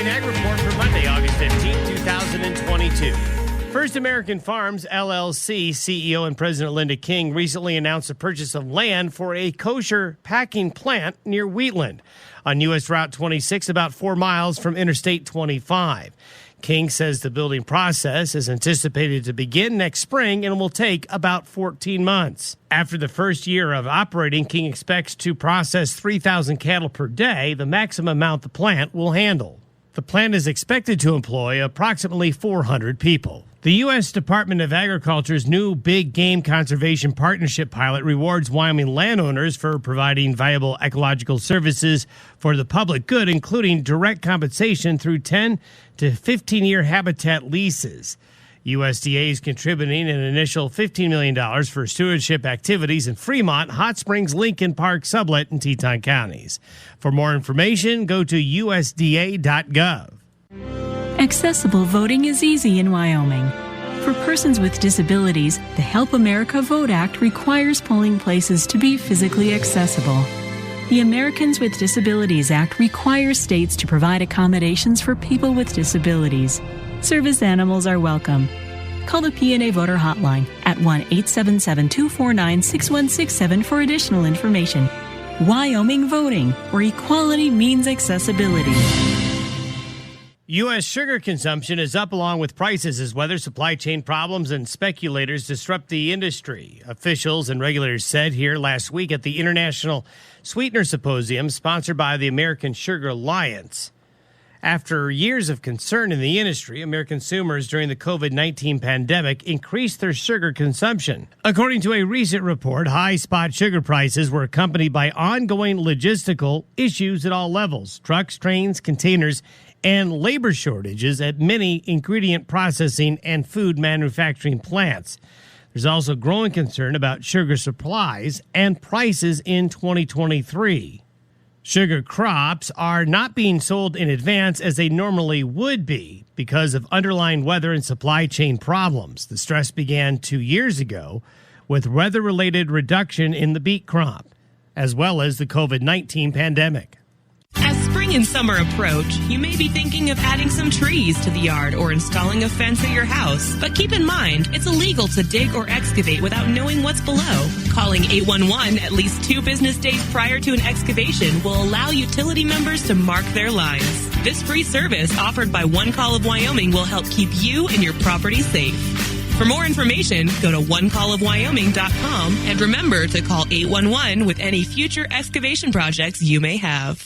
Wyoming Ag Report for Monday, August 15, 2022. First American Farms, LLC CEO and President Linda King recently announced the purchase of land for a kosher packing plant near Wheatland on U.S. Route 26, about 4 miles from Interstate 25. King says the building process is anticipated to begin next spring and will take about 14 months. After the first year of operating, King expects to process 3,000 cattle per day, the maximum amount the plant will handle. The plant is expected to employ approximately 400 people. The U.S. Department of Agriculture's new Big Game Conservation Partnership pilot rewards Wyoming landowners for providing valuable ecological services for the public good, including direct compensation through 10 to 15-year habitat leases. USDA is contributing an initial $15 million for stewardship activities in Fremont, Hot Springs, Lincoln Park, Sublette, and Teton counties. For more information, go to usda.gov. Accessible voting is easy in Wyoming. For persons with disabilities, the Help America Vote Act requires polling places to be physically accessible. The Americans with Disabilities Act requires states to provide accommodations for people with disabilities. Service animals are welcome. Call the PNA Voter Hotline at 1-877-249-6167 for additional information. Wyoming Voting, where equality means accessibility. U.S. sugar consumption is up along with prices as weather, supply chain problems, and speculators disrupt the industry. Officials and regulators said here last week at the International Sweetener Symposium sponsored by the American Sugar Alliance. After years of concern in the industry, American consumers during the COVID-19 pandemic increased their sugar consumption. According to a recent report, high spot sugar prices were accompanied by ongoing logistical issues at all levels: trucks, trains, containers, and labor shortages at many ingredient processing and food manufacturing plants. There's also growing concern about sugar supplies and prices in 2023. Sugar crops are not being sold in advance as they normally would be because of underlying weather and supply chain problems. The stress began 2 years ago with weather-related reduction in the beet crop, as well as the COVID-19 pandemic. As spring and summer approach, you may be thinking of adding some trees to the yard or installing a fence at your house. But keep in mind, it's illegal to dig or excavate without knowing what's below. Calling 811 at least 2 business days prior to an excavation will allow utility members to mark their lines. This free service offered by One Call of Wyoming will help keep you and your property safe. For more information, go to onecallofwyoming.com and remember to call 811 with any future excavation projects you may have.